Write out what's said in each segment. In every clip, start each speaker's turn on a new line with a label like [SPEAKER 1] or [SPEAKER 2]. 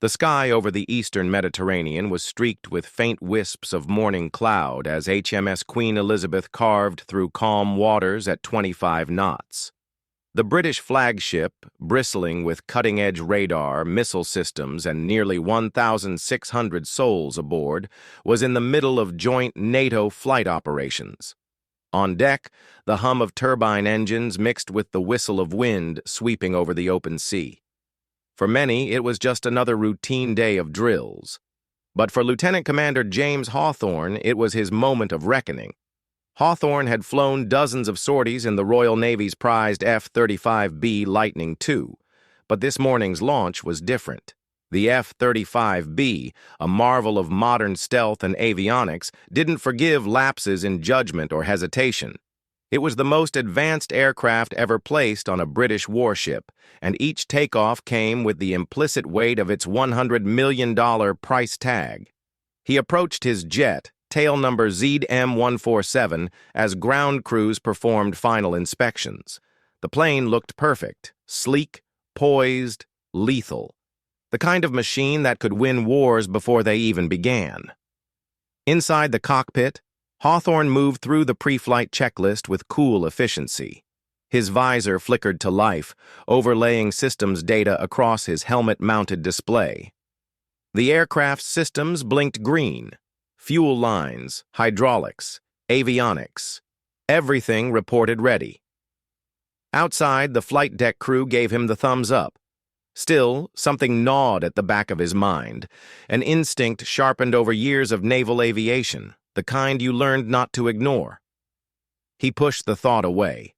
[SPEAKER 1] The sky over the eastern Mediterranean was streaked with faint wisps of morning cloud as HMS Queen Elizabeth carved through calm waters at 25 knots. The British flagship, bristling with cutting-edge radar, missile systems, and nearly 1,600 souls aboard, was in the middle of joint NATO flight operations. On deck, the hum of turbine engines mixed with the whistle of wind sweeping over the open sea. For many, it was just another routine day of drills. But for Lieutenant Commander James Hawthorne, it was his moment of reckoning. Hawthorne had flown dozens of sorties in the Royal Navy's prized F-35B Lightning II, but this morning's launch was different. The F-35B, a marvel of modern stealth and avionics, didn't forgive lapses in judgment or hesitation. It was the most advanced aircraft ever placed on a British warship, and each takeoff came with the implicit weight of its $100 million price tag. He approached his jet, tail number ZM147, as ground crews performed final inspections. The plane looked perfect, sleek, poised, lethal. The kind of machine that could win wars before they even began. Inside the cockpit, Hawthorne moved through the pre-flight checklist with cool efficiency. His visor flickered to life, overlaying systems data across his helmet-mounted display. The aircraft's systems blinked green. Fuel lines, hydraulics, avionics. Everything reported ready. Outside, the flight deck crew gave him the thumbs up. Still, something gnawed at the back of his mind, an instinct sharpened over years of naval aviation, the kind you learned not to ignore. He pushed the thought away.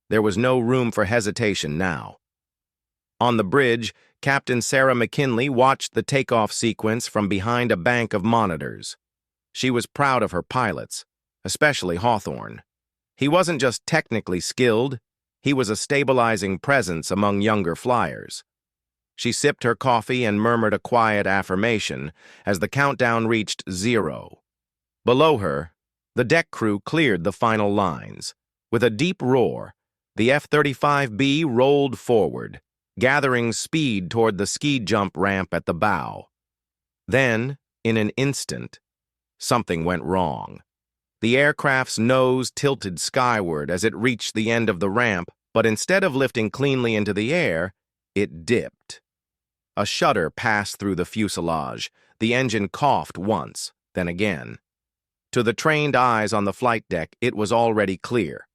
[SPEAKER 1] There was no room for hesitation now. On the bridge, Captain Sarah McKinley watched the takeoff sequence from behind a bank of monitors. She was proud of her pilots, especially Hawthorne. He wasn't just technically skilled, he was a stabilizing presence among younger flyers. She sipped her coffee and murmured a quiet affirmation as the countdown reached 0. Below her, the deck crew cleared the final lines. With a deep roar, the F-35B rolled forward, gathering speed toward the ski jump ramp at the bow. Then, in an instant, something went wrong. The aircraft's nose tilted skyward as it reached the end of the ramp, but instead of lifting cleanly into the air, it dipped. A shudder passed through the fuselage. The engine coughed once, then again. To the trained eyes on the flight deck, it was already clear.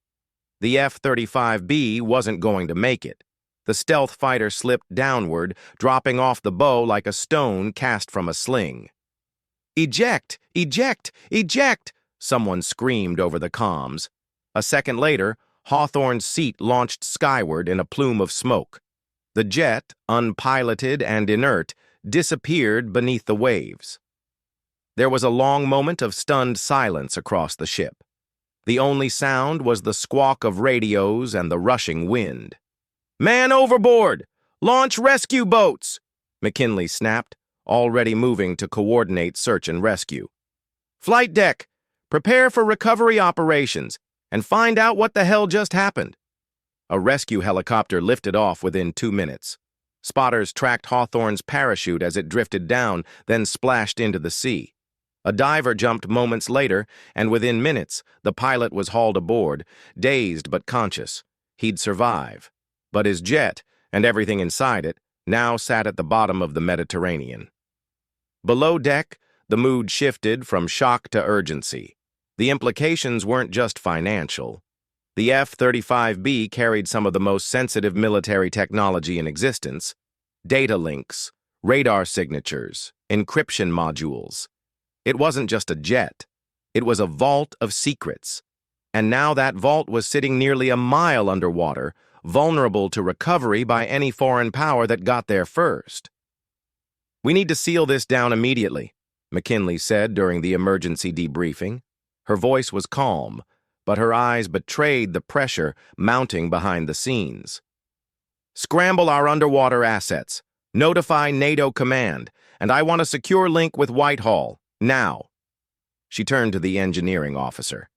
[SPEAKER 1] The F-35B wasn't going to make it. The stealth fighter slipped downward, dropping off the bow like a stone cast from a sling. "Eject! Eject! Eject!" someone screamed over the comms. A second later, Hawthorne's seat launched skyward in a plume of smoke. The jet, unpiloted and inert, disappeared beneath the waves. There was a long moment of stunned silence across the ship. The only sound was the squawk of radios and the rushing wind. "Man overboard! Launch rescue boats!" McKinley snapped, already moving to coordinate search and rescue. "Flight deck, prepare for recovery operations and find out what the hell just happened." A rescue helicopter lifted off within 2 minutes. Spotters tracked Hawthorne's parachute as it drifted down, then splashed into the sea. A diver jumped moments later, and within minutes, the pilot was hauled aboard, dazed but conscious. He'd survive. But his jet, and everything inside it, now sat at the bottom of the Mediterranean. Below deck, the mood shifted from shock to urgency. The implications weren't just financial. The F-35B carried some of the most sensitive military technology in existence: data links, radar signatures, encryption modules. It wasn't just a jet. It was a vault of secrets. And now that vault was sitting nearly a mile underwater, vulnerable to recovery by any foreign power that got there first. "We need to seal this down immediately," McKinley said during the emergency debriefing. Her voice was calm, but her eyes betrayed the pressure mounting behind the scenes. "Scramble our underwater assets. Notify NATO command, and I want a secure link with Whitehall, now." She turned to the engineering officer.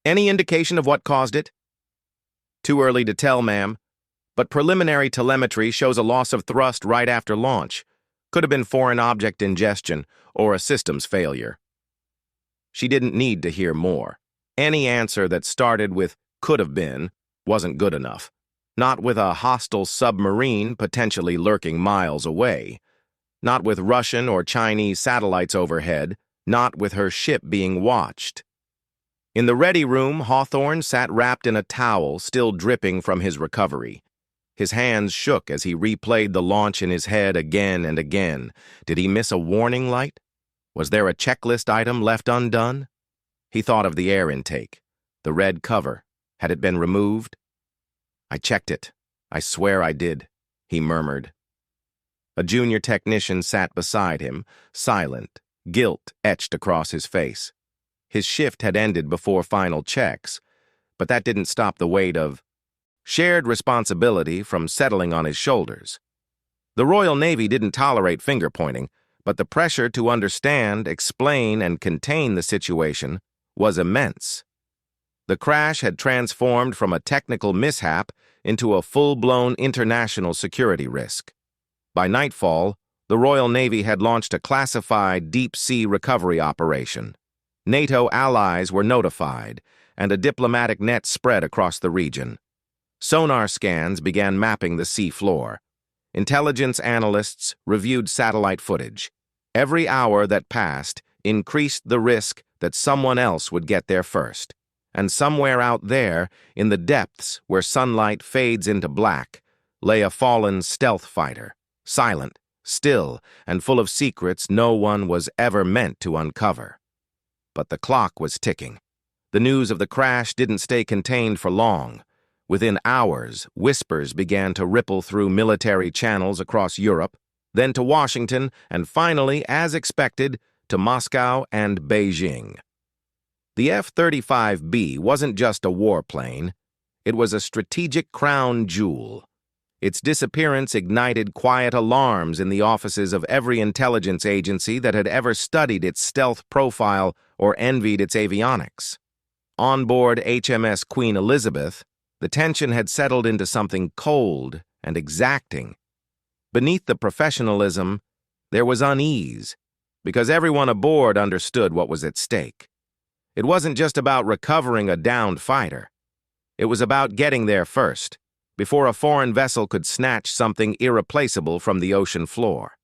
[SPEAKER 1] "Any indication of what caused it?" "Too early to tell, ma'am, but preliminary telemetry shows a loss of thrust right after launch. Could have been foreign object ingestion or a systems failure. She didn't need to hear more. Any answer that started with could have been wasn't good enough. Not with a hostile submarine potentially lurking miles away. Not with Russian or Chinese satellites overhead. Not with her ship being watched. In the ready room, Hawthorne sat wrapped in a towel, still dripping from his recovery. His hands shook as he replayed the launch in his head again and again. Did he miss a warning light? Was there a checklist item left undone? He thought of the air intake. The red cover. Had it been removed? I checked it. I swear I did, he murmured. A junior technician sat beside him, silent, guilt etched across his face. His shift had ended before final checks, but that didn't stop the weight of shared responsibility from settling on his shoulders. The Royal Navy didn't tolerate finger-pointing, but the pressure to understand, explain, and contain the situation was immense. The crash had transformed from a technical mishap into a full-blown international security risk. By nightfall, the Royal Navy had launched a classified deep-sea recovery operation. NATO allies were notified, and a diplomatic net spread across the region. Sonar scans began mapping the sea floor. Intelligence analysts reviewed satellite footage. Every hour that passed increased the risk that someone else would get there first. And somewhere out there, in the depths where sunlight fades into black, lay a fallen stealth fighter, silent, still, and full of secrets no one was ever meant to uncover. But the clock was ticking. The news of the crash didn't stay contained for long. Within hours, whispers began to ripple through military channels across Europe, then to Washington, and finally, as expected, to Moscow and Beijing. The F-35B wasn't just a warplane. It was a strategic crown jewel. Its disappearance ignited quiet alarms in the offices of every intelligence agency that had ever studied its stealth profile or envied its avionics. On board HMS Queen Elizabeth, the tension had settled into something cold and exacting. Beneath the professionalism, there was unease, because everyone aboard understood what was at stake. It wasn't just about recovering a downed fighter. It was about getting there first, before a foreign vessel could snatch something irreplaceable from the ocean floor.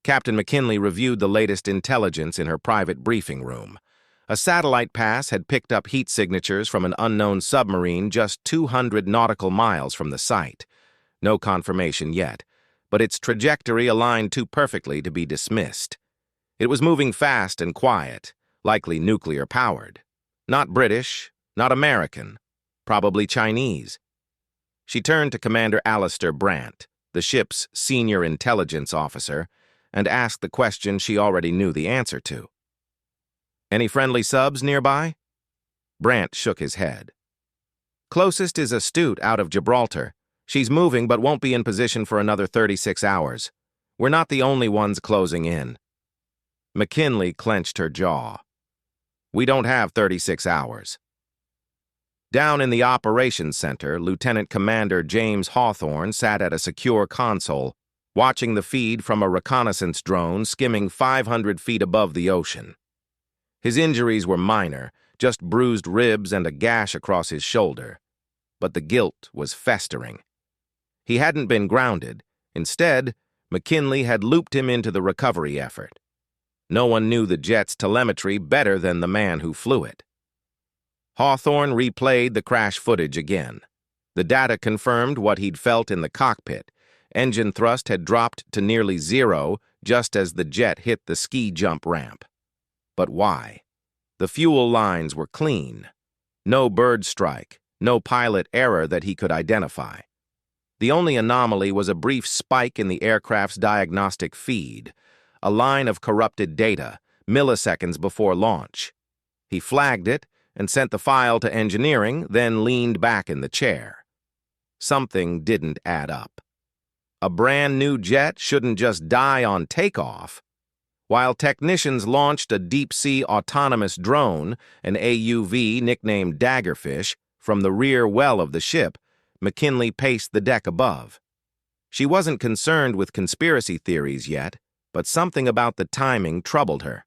[SPEAKER 1] Captain McKinley reviewed the latest intelligence in her private briefing room. A satellite pass had picked up heat signatures from an unknown submarine just 200 nautical miles from the site. No confirmation yet, but its trajectory aligned too perfectly to be dismissed. It was moving fast and quiet, likely nuclear-powered. Not British, not American, probably Chinese. She turned to Commander Alistair Brandt, the ship's senior intelligence officer, and asked the question she already knew the answer to. Any friendly subs nearby? Brandt shook his head. Closest is Astute out of Gibraltar. She's moving but won't be in position for another 36 hours. We're not the only ones closing in. McKinley clenched her jaw. We don't have 36 hours. Down in the operations center, Lieutenant Commander James Hawthorne sat at a secure console, watching the feed from a reconnaissance drone skimming 500 feet above the ocean. His injuries were minor, just bruised ribs and a gash across his shoulder. But the guilt was festering. He hadn't been grounded. Instead, McKinley had looped him into the recovery effort. No one knew the jet's telemetry better than the man who flew it. Hawthorne replayed the crash footage again. The data confirmed what he'd felt in the cockpit. Engine thrust had dropped to nearly zero just as the jet hit the ski jump ramp. But why? The fuel lines were clean. No bird strike, no pilot error that he could identify. The only anomaly was a brief spike in the aircraft's diagnostic feed, a line of corrupted data, milliseconds before launch. He flagged it and sent the file to engineering, then leaned back in the chair. Something didn't add up. A brand new jet shouldn't just die on takeoff. While technicians launched a deep-sea autonomous drone, an AUV nicknamed Daggerfish, from the rear well of the ship, McKinley paced the deck above. She wasn't concerned with conspiracy theories yet, but something about the timing troubled her.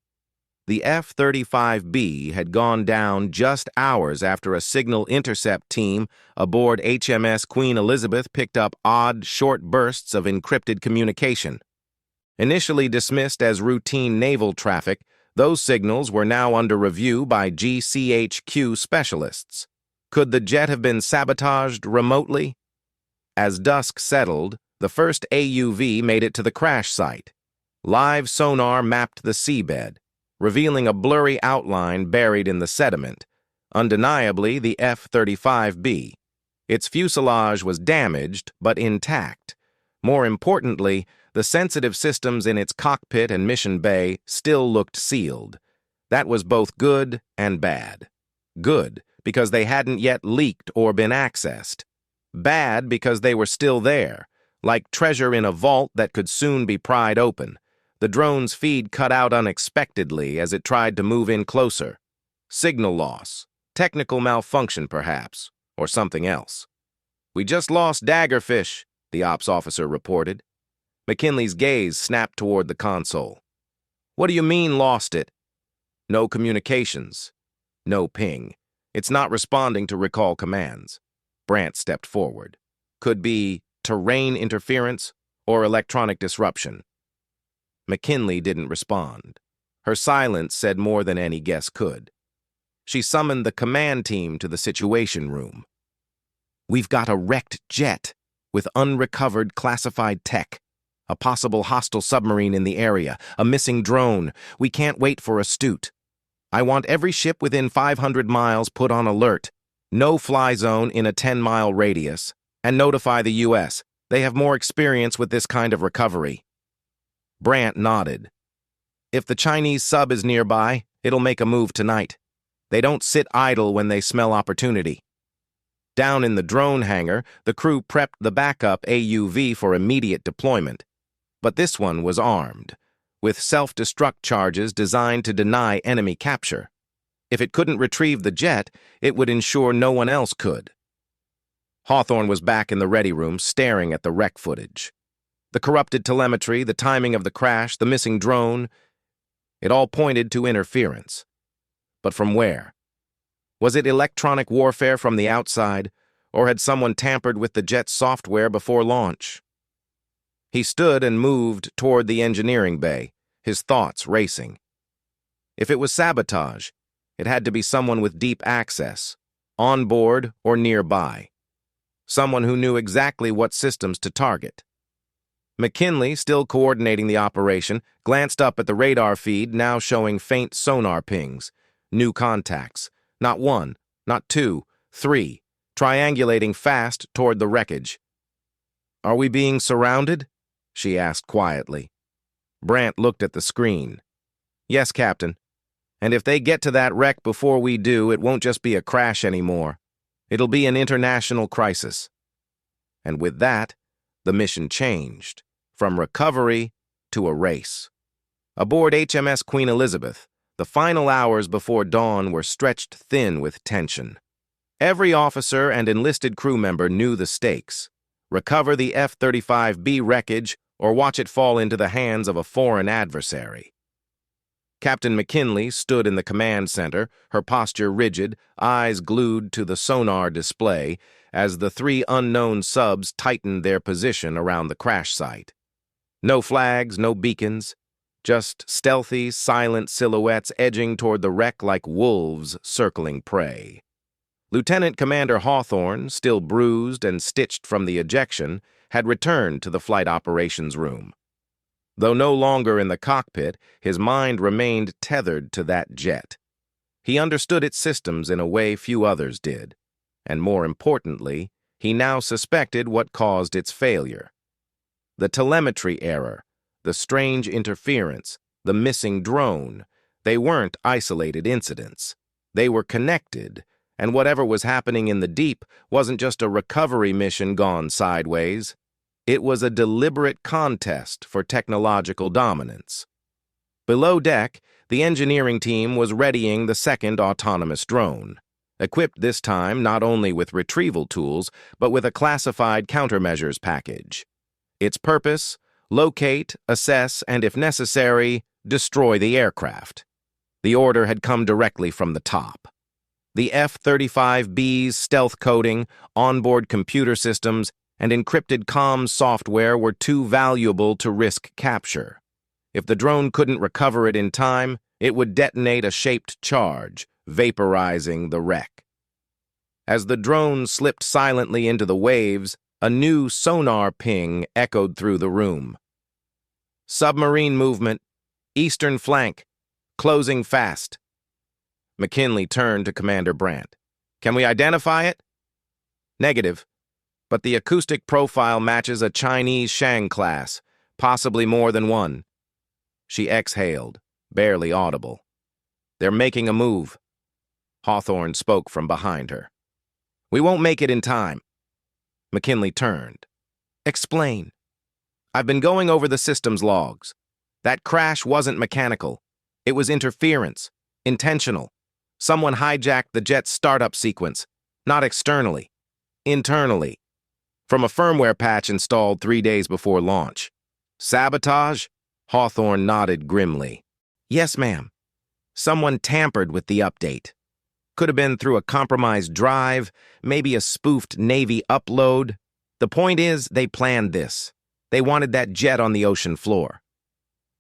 [SPEAKER 1] The F-35B had gone down just hours after a signal intercept team aboard HMS Queen Elizabeth picked up odd, short bursts of encrypted communication. Initially dismissed as routine naval traffic, those signals were now under review by GCHQ specialists. Could the jet have been sabotaged remotely? As dusk settled, the first AUV made it to the crash site. Live sonar mapped the seabed, revealing a blurry outline buried in the sediment, undeniably the F-35B. Its fuselage was damaged, but intact. More importantly, the sensitive systems in its cockpit and mission bay still looked sealed. That was both good and bad. Good, because they hadn't yet leaked or been accessed. Bad, because they were still there, like treasure in a vault that could soon be pried open. The drone's feed cut out unexpectedly as it tried to move in closer. Signal loss, technical malfunction perhaps, or something else. "We just lost Daggerfish," the ops officer reported. McKinley's gaze snapped toward the console. "What do you mean, lost it?" "No communications. No ping. It's not responding to recall commands." Brandt stepped forward. "Could be terrain interference or electronic disruption." McKinley didn't respond. Her silence said more than any guess could. She summoned the command team to the situation room. "We've got a wrecked jet with unrecovered classified tech. A possible hostile submarine in the area, a missing drone. We can't wait for astute. I want every ship within 500 miles put on alert. No fly zone in a 10-mile radius. And notify the U.S. They have more experience with this kind of recovery." Brandt nodded. "If the Chinese sub is nearby, it'll make a move tonight. They don't sit idle when they smell opportunity." Down in the drone hangar, the crew prepped the backup AUV for immediate deployment. But this one was armed, with self-destruct charges designed to deny enemy capture. If it couldn't retrieve the jet, it would ensure no one else could. Hawthorne was back in the ready room, staring at the wreck footage. The corrupted telemetry, the timing of the crash, the missing drone, it all pointed to interference. But from where? Was it electronic warfare from the outside, or had someone tampered with the jet's software before launch? He stood and moved toward the engineering bay, his thoughts racing. If it was sabotage, it had to be someone with deep access, on board or nearby. Someone who knew exactly what systems to target. McKinley, still coordinating the operation, glanced up at the radar feed now showing faint sonar pings. New contacts. Not one, not two, three, triangulating fast toward the wreckage. "Are we being surrounded?" she asked quietly. Brandt looked at the screen. "Yes, Captain. And if they get to that wreck before we do, it won't just be a crash anymore. It'll be an international crisis." And with that, the mission changed, from recovery to a race. Aboard HMS Queen Elizabeth, the final hours before dawn were stretched thin with tension. Every officer and enlisted crew member knew the stakes. Recover the F-35B wreckage or watch it fall into the hands of a foreign adversary. Captain McKinley stood in the command center, her posture rigid, eyes glued to the sonar display, as the three unknown subs tightened their position around the crash site. No flags, no beacons, just stealthy, silent silhouettes edging toward the wreck like wolves circling prey. Lieutenant Commander Hawthorne, still bruised and stitched from the ejection, had returned to the flight operations room. Though no longer in the cockpit, his mind remained tethered to that jet. He understood its systems in a way few others did, and more importantly, he now suspected what caused its failure. The telemetry error, the strange interference, the missing drone, they weren't isolated incidents. They were connected, and whatever was happening in the deep wasn't just a recovery mission gone sideways. It was a deliberate contest for technological dominance. Below deck, the engineering team was readying the second autonomous drone, equipped this time not only with retrieval tools, but with a classified countermeasures package. Its purpose, locate, assess, and if necessary, destroy the aircraft. The order had come directly from the top. The F-35B's stealth coding, onboard computer systems, and encrypted comms software were too valuable to risk capture. If the drone couldn't recover it in time, it would detonate a shaped charge, vaporizing the wreck. As the drone slipped silently into the waves, a new sonar ping echoed through the room. Submarine movement, eastern flank, closing fast. McKinley turned to Commander Brandt. Can we identify it? Negative, but the acoustic profile matches a Chinese Shang class, possibly more than one. She exhaled, barely audible. They're making a move. Hawthorne spoke from behind her. We won't make it in time. McKinley turned. Explain. I've been going over the system's logs. That crash wasn't mechanical. It was interference, intentional. Someone hijacked the jet's startup sequence, not externally, internally, from a firmware patch installed 3 days before launch. Sabotage? Hawthorne nodded grimly. Yes, ma'am. Someone tampered with the update. Could have been through a compromised drive, maybe a spoofed Navy upload. The point is, they planned this. They wanted that jet on the ocean floor.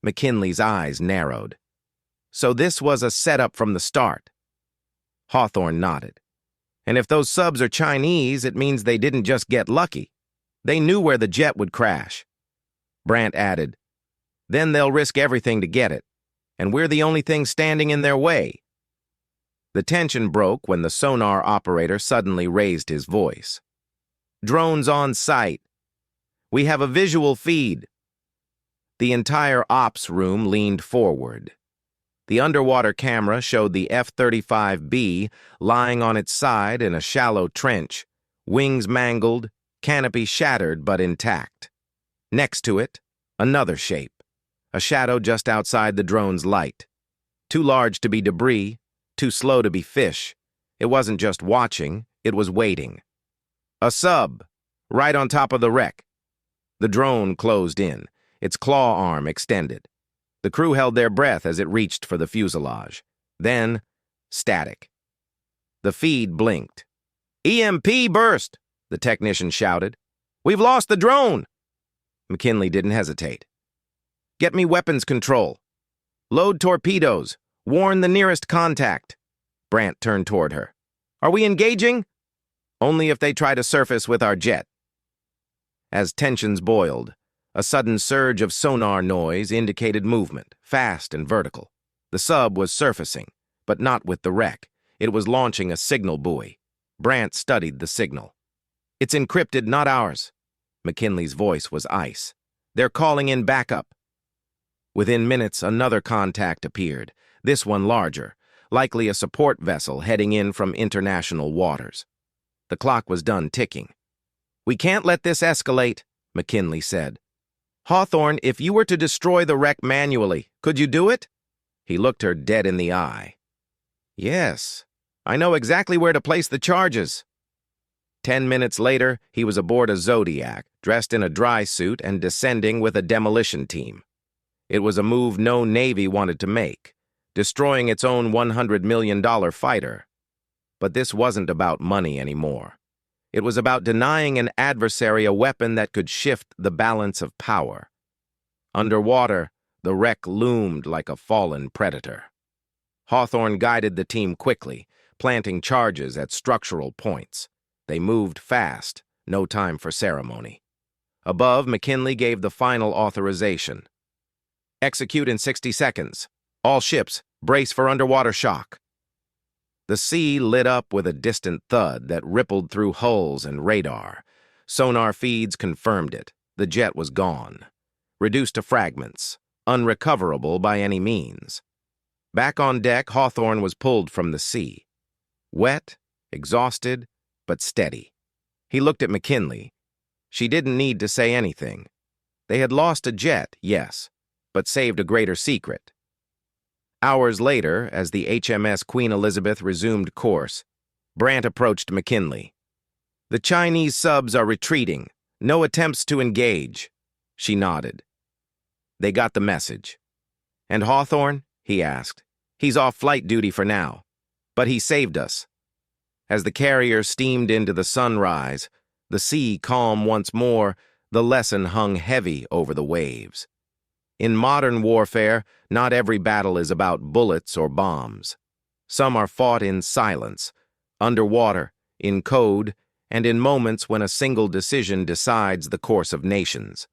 [SPEAKER 1] McKinley's eyes narrowed. So this was a setup from the start. Hawthorne nodded. And if those subs are Chinese, it means they didn't just get lucky. They knew where the jet would crash. Brandt added, then they'll risk everything to get it, and we're the only thing standing in their way. The tension broke when the sonar operator suddenly raised his voice. Drones on site. We have a visual feed. The entire ops room leaned forward. The underwater camera showed the F-35B lying on its side in a shallow trench, wings mangled, canopy shattered but intact. Next to it, another shape, a shadow just outside the drone's light. Too large to be debris, too slow to be fish. It wasn't just watching, it was waiting. A sub, right on top of the wreck. The drone closed in, its claw arm extended. The crew held their breath as it reached for the fuselage. Then, static. The feed blinked. EMP burst, the technician shouted. We've lost the drone! McKinley didn't hesitate. Get me weapons control. Load torpedoes. Warn the nearest contact. Brandt turned toward her. Are we engaging? Only if they try to surface with our jet. As tensions boiled, a sudden surge of sonar noise indicated movement, fast and vertical. The sub was surfacing, but not with the wreck. It was launching a signal buoy. Brandt studied the signal. It's encrypted, not ours. McKinley's voice was ice. They're calling in backup. Within minutes, another contact appeared, this one larger, likely a support vessel heading in from international waters. The clock was done ticking. We can't let this escalate, McKinley said. Hawthorne, if you were to destroy the wreck manually, could you do it? He looked her dead in the eye. Yes, I know exactly where to place the charges. 10 minutes later, he was aboard a Zodiac, dressed in a dry suit and descending with a demolition team. It was a move no Navy wanted to make, destroying its own $100 million fighter. But this wasn't about money anymore. It was about denying an adversary a weapon that could shift the balance of power. Underwater, the wreck loomed like a fallen predator. Hawthorne guided the team quickly, planting charges at structural points. They moved fast, no time for ceremony. Above, McKinley gave the final authorization. Execute in 60 seconds. All ships, brace for underwater shock. The sea lit up with a distant thud that rippled through hulls and radar. Sonar feeds confirmed it. The jet was gone. Reduced to fragments, unrecoverable by any means. Back on deck, Hawthorne was pulled from the sea. Wet, exhausted, but steady. He looked at McKinley. She didn't need to say anything. They had lost a jet, yes, but saved a greater secret. Hours later, as the HMS Queen Elizabeth resumed course, Brandt approached McKinley. The Chinese subs are retreating. No attempts to engage. She nodded. They got the message. "And Hawthorne?" he asked. "He's off flight duty for now. But he saved us." As the carrier steamed into the sunrise, the sea calm once more, the lesson hung heavy over the waves. In modern warfare, not every battle is about bullets or bombs. Some are fought in silence, underwater, in code, and in moments when a single decision decides the course of nations.